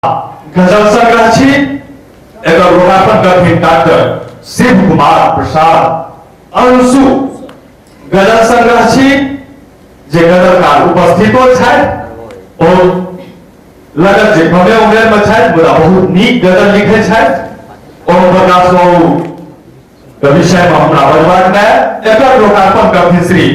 गजल संग्रह छी एकर लोकार्पण करथिन डॉक्टर शिव कुमार प्रसाद अंशु। गजल संग्रह छी जे गजलकार उपस्थितो छथि और लगत जे कमे उमेर में छथि मुदा बहुत नीक गजल लिखे छथि। ओम प्रकाश बाबू के विषय में हमरा बजबाक में एकर लोकार्पण करथिन श्री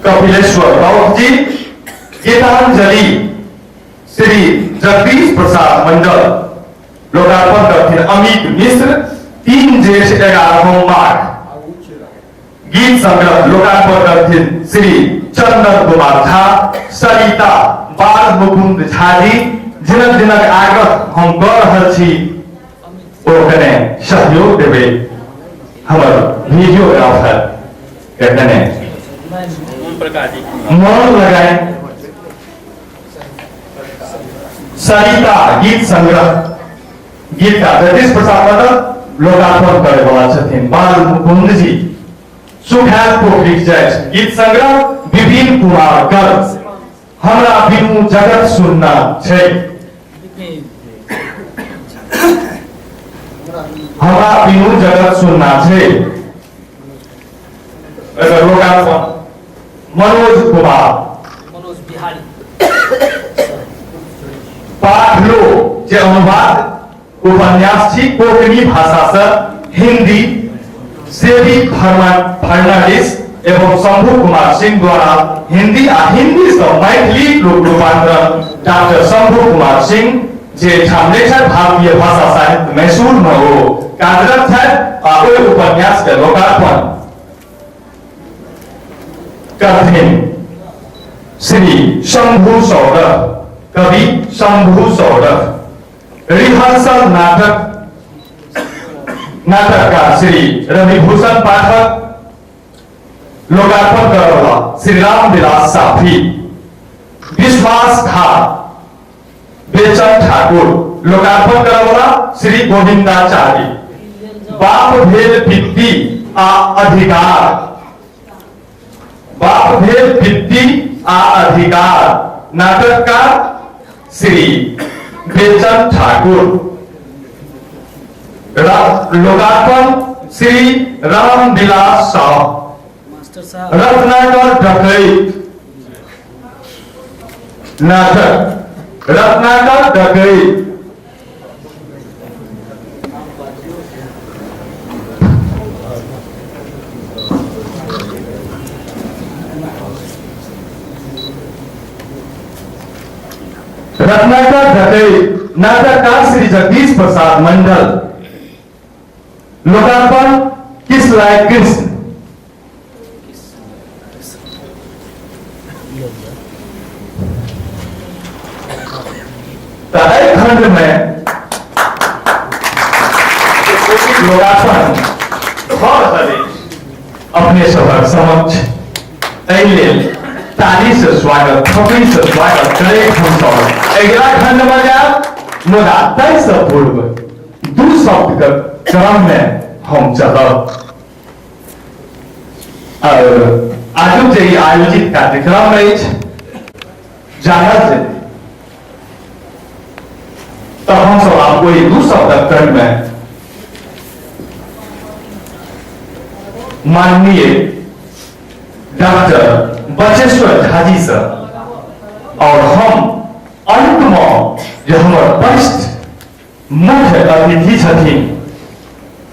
कपिलेश्वर राउत जी। गीतांजलि श्री जगदीश प्रसाद मंडल। लोकार्पण करथिन अमित मिश्र 3 ज्येष्ठ 11 माघ। गीत संग्रह लोकार्पण करथिन श्री चंदन कुमार झा सरिता बाल मुकुंद झा जी। जिनक जिनक आग्रह हम कर रहल छी ओ कने सहयोग देबे। हमर वीडियोग्राफर के कने मन लगाए। सरिता गीत संग्रह गीत का जगदीश प्रसाद मंडल लोकार्पण करे वाला छथिन बाल मुकुंद जी। सुखैल पोखरी जैस गीत संग्रह विपिन कुमार कर। हमरा बिनु जगत सुनना छै। हमरा बिनु जगत सुनना छै। एकर लोकार्पण मनोज कुमार मनोज बिहारी। पाठ लो जे अनुवाद उपन्यास छी कोंकणी भाषा से हिंदी सेवी फर्नांडिस एवं शंभु कुमार सिंह द्वारा हिंदी आ हिंदी से मैथिली रूपांतरण डॉक्टर शंभु कुमार सिंह जे छामने छथि भारतीय भाषा साहित्य मैसूर में ओ कार्यरत छथि आ ओहि उपन्यास के लोकार्पण करथिन श्री शंभु सौरभ कवि शंभु सौरभ। रिहर्सल नाटककार श्री रविभूषण पाठक। लोकार्पण करवा श्री राम विलास साफी। विश्वासघात बेचन ठाकुर। लोकार्पण करवा श्री गोविंदाचार्य। बाप भेद भित्ति आ अधिकार। बाप भेद भित्ति आ अधिकार नाटककार श्री बेचन ठाकुर। लोकार्पण श्री राम विलास साह। रत्नाकर डकैत नाटक रत्नाकर डकैत। रत्नाकर डकैत नाटककार श्री जगदीश प्रसाद मंडल। लोकार्पण किसलाय कृष्ण। खंड में लोकार्पण अपने सभक समक्ष ताली से स्वागत थपड़ी से स्वागत करे। हम सब अगला खंड में जाए मुदा तय से पूर्व 2 शब्द के क्रम में हम चलब। आज जे आयोजित कार्यक्रम जानल जे तो हम सब आपको 2 शब्द क्रम में माननीय डॉक्टर बचेश्वर झा जी से और हम अंत में जो हमारे वरिष्ठ मुख्य अतिथि छथिन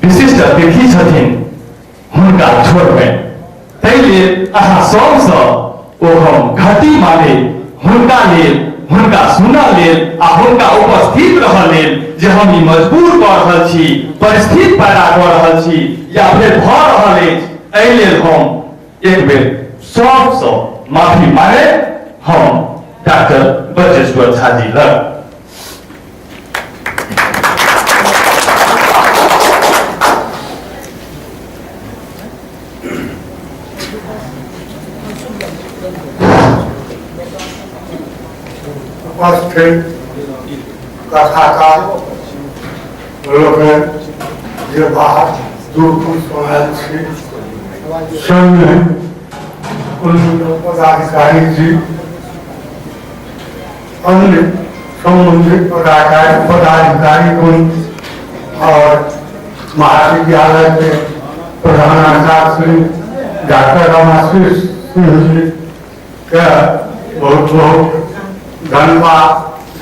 विशिष्ट अतिथि छथिन हुनका छोड़बे। तैले अहाँ सबसे ओ हम घटी माने हुनका लेल हुनका सुना लेल आ हुनका उपस्थित रहल लेल जे हम ई मजबूर कर रहल छी परिस्थिति पैदा कर रहल छी या फिर भ रहल अछि एहि लेल हम एक बेर सबसे माफी मांगे। हम डॉक्टर बचेश्वर झा जी लग उपस्थित कथाकार लोग जे बाहर दूर दूर से आयल छी संग पदाधिकारी जी अन्य संबंधित पदाधिकारीगण और महाविद्यालय के प्रधानाचार्य डॉक्टर रमाशीष सिंह जी का बहुत बहुत धन्यवाद।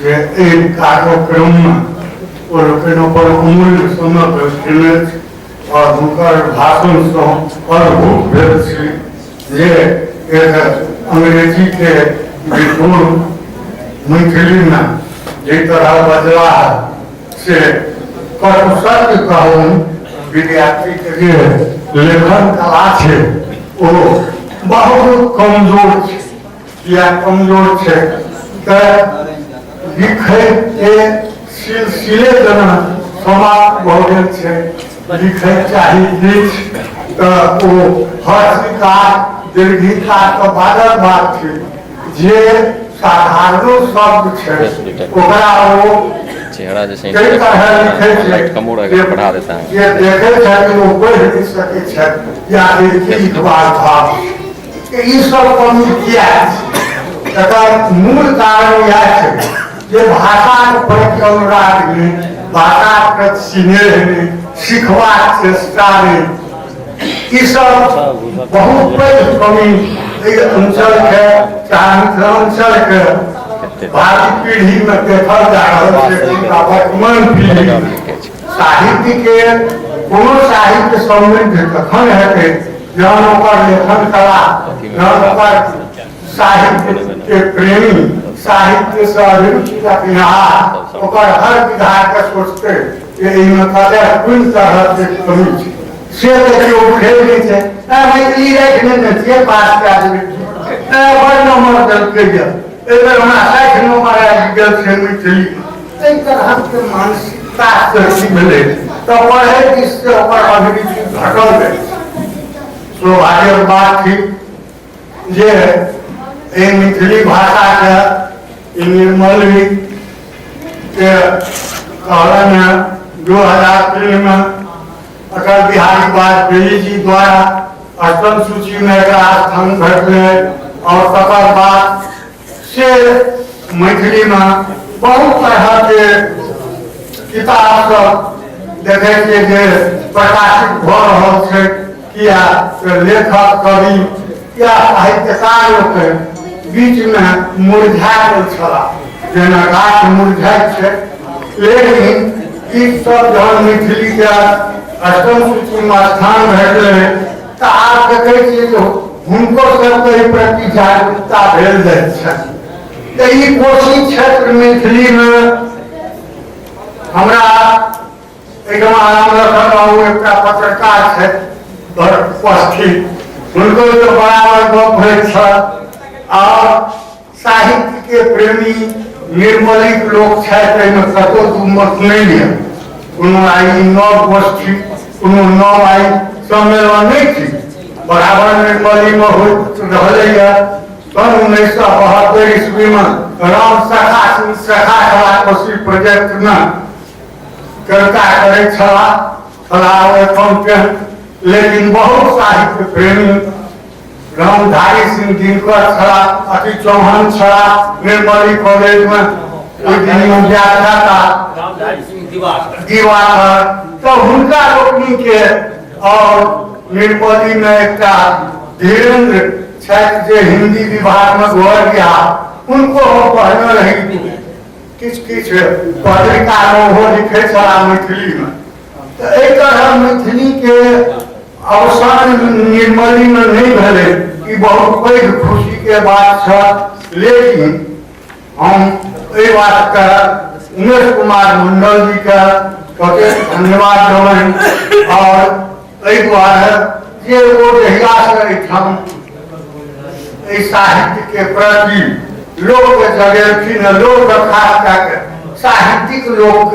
ये एक कार्यक्रम में पर अमूल्य समय और उनकर भाषण से अद्भुत भेल जे एक अंग्रेजी के विद्वान मैथिली में जे तरह बजला से सत्य कहूँ विद्यार्थी के लिए लेखन कला है वो बहुत कमजोर या कमजोर है लिखे के सिलसिले जना समाप्त हो गए लिखे चाहिए तो हर्षिका दीर्घिका तो बादर बात है जे साधारण शब्द है ओकरा वो चेहरा जैसे कई तरह लिखे छै कमोड़ अगर बढ़ा देता है ये देखे छै कि वो पढ़ नहीं सके छै या एक लिखबार था ई सब कमी किया एकर मूल कारण यह है जे भाषा के प्रति अनुराग नहीं भाषा के प्रति स्नेह नहीं सीखबाक चेष्टा नहीं ई सब बहुत पैघ कमी अंचल के मिथिलांचल के भावी पीढ़ी में देखा जा रहा है। वर्तमान पीढ़ी साहित्य के कोनो साहित्य समृद्ध कखन है जहन ओकर लेखन कला जहन ओकर साहित्य के प्रेमी साहित्य से अभिरुचि रखनिहार ओकर हर विधा के सोचते कोन तरह के कमी से देखियो खेल नहीं छै मैथिली रखने में से पास कर देबै बड़ नंबर दलके एकर हमरा 60 नंबर आबि गेल छै मैथिली एहि तरह के मानसिकता से भेलै तो पढ़े जिससे ओकर अभिरुचि घटल गई सौभाग्य बात थी जे मैथिली भाषा के निर्मल के कहलन 2003 में अटल बिहारी वाजपेयी जी द्वारा अष्टम सूची में एक स्थान भेटले और तकर बाद से मैथिली में बहुत तरह के किताब सब देखे के जे प्रकाशित भ रहल छै किया लेखक कवि या साहित्यकार लोग के बीच में मुरझा गेल छला जेना गाछ मुरझाय छै लेकिन ई सब जहन मैथिली के अष्टम सूची में स्थान भेटले तो आप देखे छियै जो हुनको सबके प्रति जागरूकता भेल जाय छै तो ई कोशी क्षेत्र मैथिली में हमरा एकदम आराम रखल एक पत्रकार छै घर उपस्थित उनको तो बराबर गप होइत छै और साहित्य के प्रेमी निर्मलिक लोग छथि एहिमे कतौ दुमत नहीं लिया कोनो आई नव गोष्ठी कोनो नव आई सम्मेलन नहीं थी बराबर निर्मली में होइत रहलैया सन 1972 ईस्वी में राम सखा कोशी प्रोजेक्ट में चर्चा करे छला लेकिन बहुत साहित्य प्रेमी रामधारी सिंह दिनकर छला अति चौहान छला निर्मली कॉलेज में व्याख्याता दिवाकर तो हुनका लोकनी के और निर्मली में एक धीरेन्द्र छात्र जो हिंदी विभाग में घर गया उनको हम पढ़ने रही किछ पत्रिका में वो लिखे छला मैथिली में तो एक तरह मैथिली के अवसान निर्मली में नहीं भले कि बहुत पैघ खुशी के बात है लेकिन हम ये बात का उमेश कुमार मंडल जी का धन्यवाद देवें और एक बार ये वो जहिया से साहित्य के प्रति लोग जगेलखिन लोग खास करके साहित्यिक लोग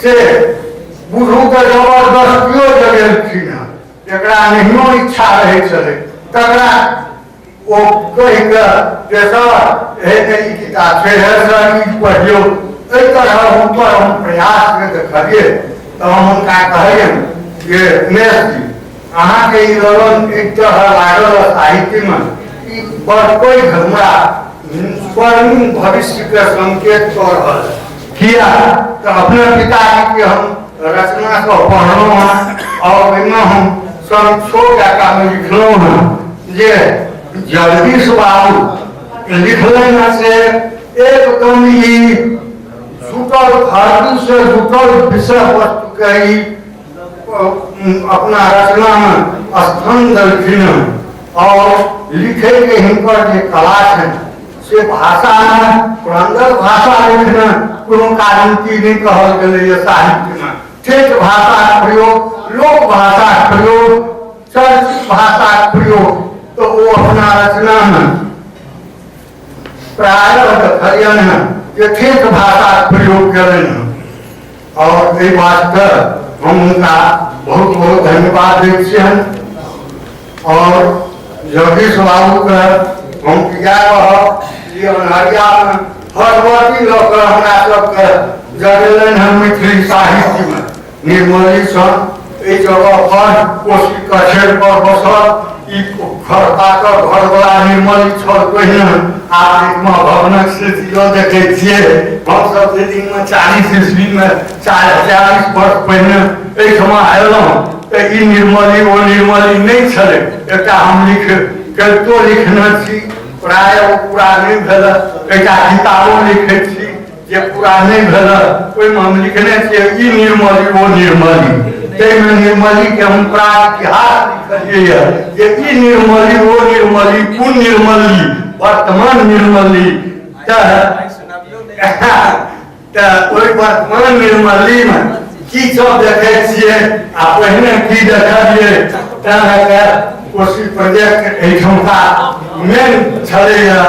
से बुझू के जबरदस्तियों जगेलखिन जरा नहियो इच्छा रहे चले तकरा वो कह के सर हे किताब है सर पढ़ियो एहि तरह हम पर हम प्रयास के करिए तो हम उनका कहिए कि उमेश जी अहाँ के लगन एक तरह लागल साहित्य में बड़ पैघ हमरा स्वर्णिम भविष्य के संकेत कर रहा है। किया तो अपने पिताजी के हम रचना को पढ़लो हैं और इनमें हम संक्षोभ जाकर में लिखलो हैं जे जगदीश बाबू लिखले से एकदम ही जुटल धरती से जुटल विषय वस्तु के ही अपना रचना में स्थान दलखिन और लिखे के हिंकर जो कला है से भाषा में पुरंदर भाषा लिखना कोनो कारणती नहीं कहल गए साहित्य में ठेठ भाषा प्रयोग लोक भाषा प्रयोग चर्चित भाषा प्रयोग तो वो अपना रचना में प्राय देखलियन है ये ठेठ भाषा प्रयोग करें और ये वास्ते हम उनका बहुत बहुत धन्यवाद देते हैं और जगदीश बाबू का हम किया ये अनहरिया में भगवती लोग हमारा सबके जगलन है मैथिली साहित्य में निर्मली सन ये जगह पर कोशी कछेर पर बसल घर वाला निर्मली छल पहिने आप भवनक स्थिति देखे छे हम सब दिन में 40 ईस्वी में 40 वर्ष पहिने एहिठमा निर्मली वो निर्मली नहीं छे एक हम कवितो लिखने छी प्राय पूरा नहीं भेल एक किताबो लिखे छी जे पूरा नहीं भेल ओहिमे हम लिखने छियै ई निर्मली वो निर्मली में निर्मली के हम प्राय इतिहास लिखलिए जे ई निर्मली वो निर्मली कुन निर्मली वर्तमान निर्मली वर्तमान निर्मली में की सब देखे छियै आ पहिने की देखलिए कोशी प्रोजेक्ट एहिठुमका मेन छलैया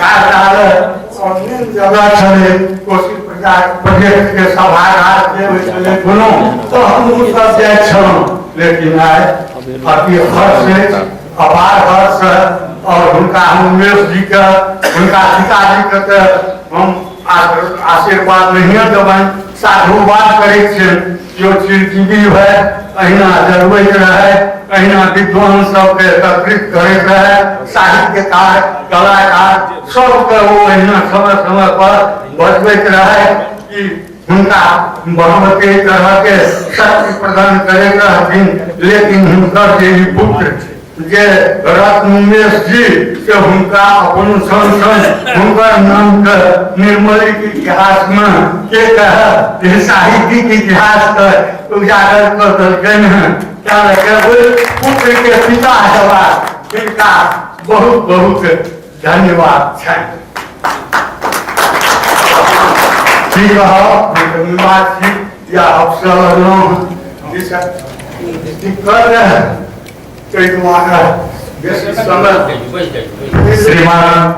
कार्यालय और मेन जगह छलै कोशी प्रोजेक्ट के सभागार जे होइ छलै कोनो तो हम सब जाय छलहुँ लेकिन आइ अति हर्ष से अपार हर्ष और उनका हम उमेश जी के उनका पिताजी के हम आशीर्वाद नहीं देबनि साधुवाद करै छियै जो चिरजीवी है अहिना जरबैत रहे अहिना विद्वान सबके एकत्रित करैत रहे साहित्यकार कलाकार सबके वो अहिना समय समय पर बजबैत रहे कि उनका भगवती तरह के शक्ति प्रदान करैत रहथिन लेकिन हुनकर जे पुत्र जे रत्न उमेश जी से हुनका अपन संग हुनकर नाम के निर्मली के इतिहास में के कहे साहित्यिक इतिहास के उजागर कर देलखिन हैं पुत्र के पिता हेबा जिनका बहुत बहुत धन्यवाद है ठीक धन्यवाद या अवसर कर श्रीमान